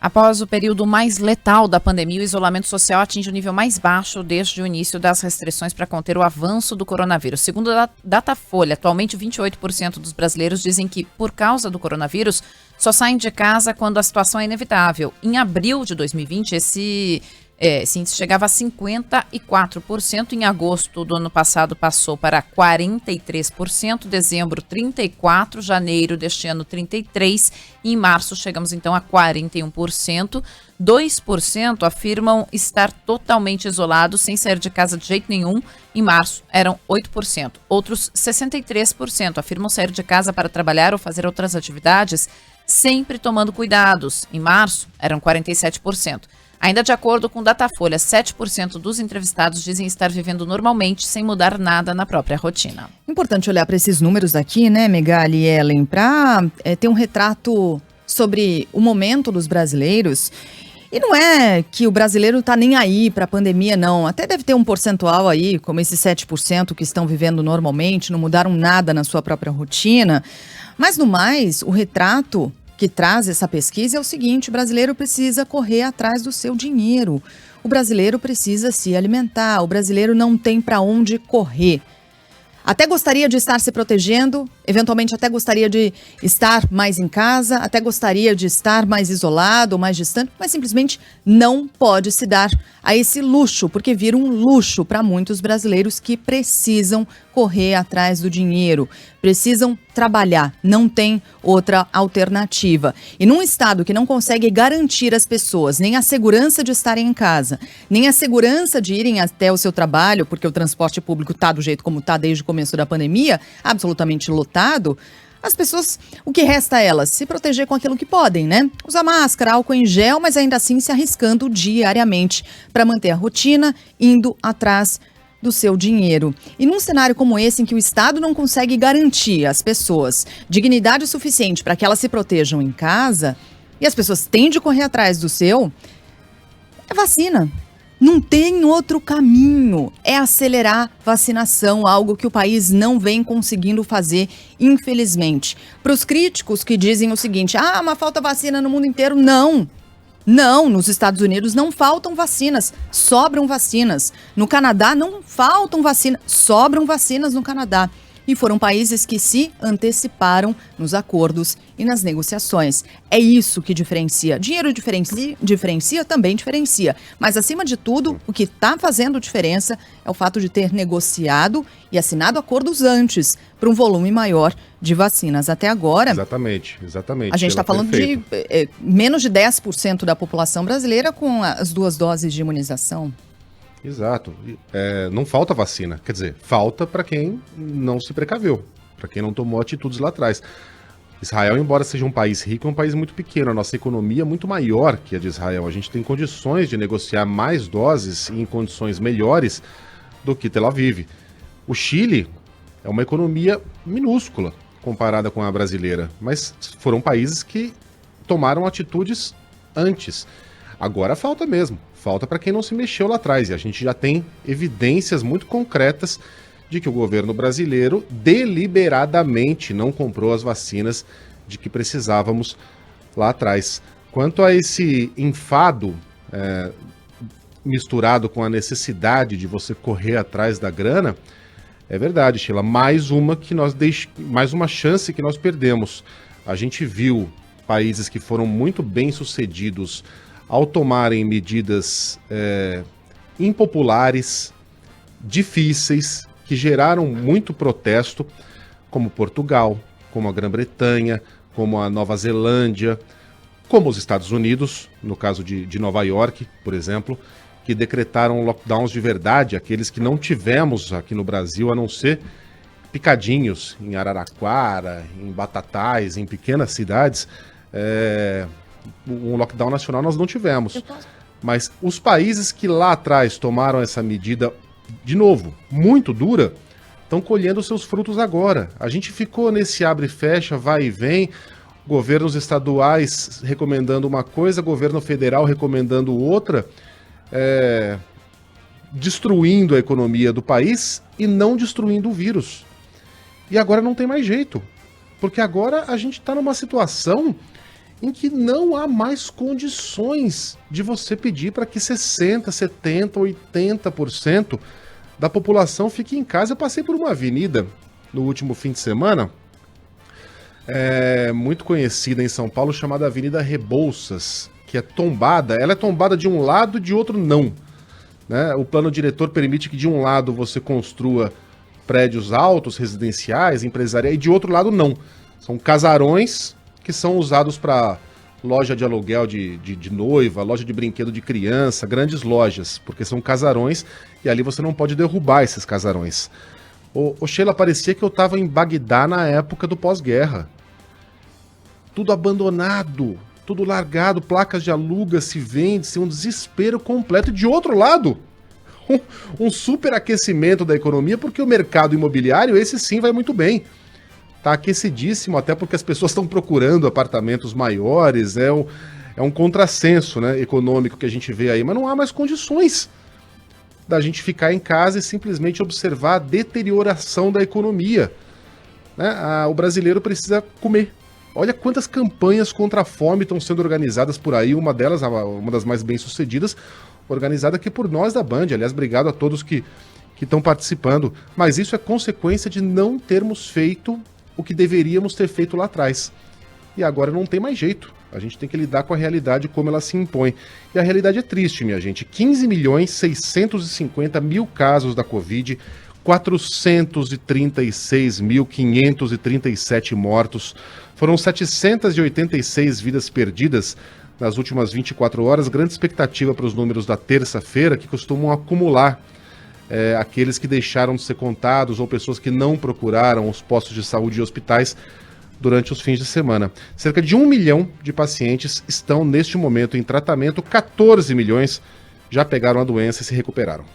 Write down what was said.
Após o período mais letal da pandemia, o isolamento social atinge o nível mais baixo desde o início das restrições para conter o avanço do coronavírus. Segundo a Datafolha, atualmente 28% dos brasileiros dizem que, por causa do coronavírus, só saem de casa quando a situação é inevitável. Em abril de 2020, esse índice chegava a 54%. Em agosto do ano passado passou para 43%, dezembro 34%, janeiro deste ano 33% e em março chegamos então a 41%. 2% afirmam estar totalmente isolados, sem sair de casa de jeito nenhum. Em março eram 8%. Outros 63% afirmam sair de casa para trabalhar ou fazer outras atividades, sempre tomando cuidados. Em março eram 47%. Ainda de acordo com Datafolha, 7% dos entrevistados dizem estar vivendo normalmente, sem mudar nada na própria rotina. Importante olhar para esses números aqui, né, Megali e Ellen, para ter um retrato sobre o momento dos brasileiros. E não é que o brasileiro está nem aí para a pandemia, não. Até deve ter um percentual aí, como esses 7% que estão vivendo normalmente, não mudaram nada na sua própria rotina. Mas, no mais, o retrato que traz essa pesquisa é o seguinte: o brasileiro precisa correr atrás do seu dinheiro. O brasileiro precisa se alimentar. O brasileiro não tem para onde correr. Até gostaria de estar se protegendo, eventualmente até gostaria de estar mais em casa, até gostaria de estar mais isolado, mais distante, mas simplesmente não pode se dar a esse luxo, porque vira um luxo para muitos brasileiros que precisam correr atrás do dinheiro, precisam trabalhar, não tem outra alternativa. E num estado que não consegue garantir às pessoas nem a segurança de estarem em casa, nem a segurança de irem até o seu trabalho, porque o transporte público está do jeito como está desde o começo da pandemia, absolutamente lotado, as pessoas, o que resta a elas? Se proteger com aquilo que podem, né? Usar máscara, álcool em gel, mas ainda assim se arriscando diariamente para manter a rotina, indo atrás do seu dinheiro. E num cenário como esse, em que o Estado não consegue garantir às pessoas dignidade suficiente para que elas se protejam em casa, e as pessoas têm de correr atrás do seu, é vacina. Não tem outro caminho, é acelerar vacinação, algo que o país não vem conseguindo fazer, infelizmente. Para os críticos que dizem o seguinte: mas falta vacina no mundo inteiro, não. Não, nos Estados Unidos não faltam vacinas, sobram vacinas. No Canadá não faltam vacinas, sobram vacinas no Canadá. E foram países que se anteciparam nos acordos e nas negociações. É isso que diferencia. Dinheiro diferencia, também diferencia. Mas, acima de tudo, o que está fazendo diferença é o fato de ter negociado e assinado acordos antes para um volume maior de vacinas. Até agora... Exatamente. A gente está falando de menos de 10% da população brasileira com as 2 doses de imunização. Exato. Não falta vacina. Quer dizer, falta para quem não se precaveu, para quem não tomou atitudes lá atrás. Israel, embora seja um país rico, é um país muito pequeno. A nossa economia é muito maior que a de Israel. A gente tem condições de negociar mais doses e em condições melhores do que Tel Aviv. O Chile é uma economia minúscula comparada com a brasileira, mas foram países que tomaram atitudes antes. Agora falta mesmo. Falta para quem não se mexeu lá atrás. E a gente já tem evidências muito concretas de que o governo brasileiro deliberadamente não comprou as vacinas de que precisávamos lá atrás. Quanto a esse enfado misturado com a necessidade de você correr atrás da grana, é verdade, Sheila, mais uma chance que nós perdemos. A gente viu países que foram muito bem sucedidos ao tomarem medidas impopulares, difíceis, que geraram muito protesto, como Portugal, como a Grã-Bretanha, como a Nova Zelândia, como os Estados Unidos, no caso de Nova York, por exemplo, que decretaram lockdowns de verdade, aqueles que não tivemos aqui no Brasil, a não ser picadinhos em Araraquara, em Batatais, em pequenas cidades. Um lockdown nacional nós não tivemos. Mas os países que lá atrás tomaram essa medida, de novo, muito dura, estão colhendo seus frutos agora. A gente ficou nesse abre e fecha, vai e vem, governos estaduais recomendando uma coisa, governo federal recomendando outra, destruindo a economia do país e não destruindo o vírus. E agora não tem mais jeito, porque agora a gente está numa situação em que não há mais condições de você pedir para que 60%, 70%, 80% da população fique em casa. Eu passei por uma avenida no último fim de semana, muito conhecida em São Paulo, chamada Avenida Rebouças, que é tombada. Ela é tombada de um lado e de outro não, né? O plano diretor permite que de um lado você construa prédios altos, residenciais, empresariais, e de outro lado não. São casarões que são usados para loja de aluguel de noiva, loja de brinquedo de criança, grandes lojas, porque são casarões e ali você não pode derrubar esses casarões. Ô Sheila, parecia que eu estava em Bagdá na época do pós-guerra. Tudo abandonado, tudo largado, placas de aluga, se vende, um desespero completo. E de outro lado, um superaquecimento da economia, porque o mercado imobiliário, esse sim, vai muito bem. Tá aquecidíssimo, até porque as pessoas estão procurando apartamentos maiores, é um contrassenso, né, econômico que a gente vê aí, mas não há mais condições da gente ficar em casa e simplesmente observar a deterioração da economia, né? O brasileiro precisa comer. Olha quantas campanhas contra a fome estão sendo organizadas por aí, uma delas, uma das mais bem-sucedidas, organizada aqui por nós da Band. Aliás, obrigado a todos que estão participando, mas isso é consequência de não termos feito o que deveríamos ter feito lá atrás. E agora não tem mais jeito. A gente tem que lidar com a realidade como ela se impõe. E a realidade é triste, minha gente. 15.650.000 casos da Covid, 436.537 mortos. Foram 786 vidas perdidas nas últimas 24 horas. Grande expectativa para os números da terça-feira, que costumam acumular aqueles que deixaram de ser contados ou pessoas que não procuraram os postos de saúde e hospitais durante os fins de semana. Cerca de 1 milhão de pacientes estão neste momento em tratamento, 14 milhões já pegaram a doença e se recuperaram.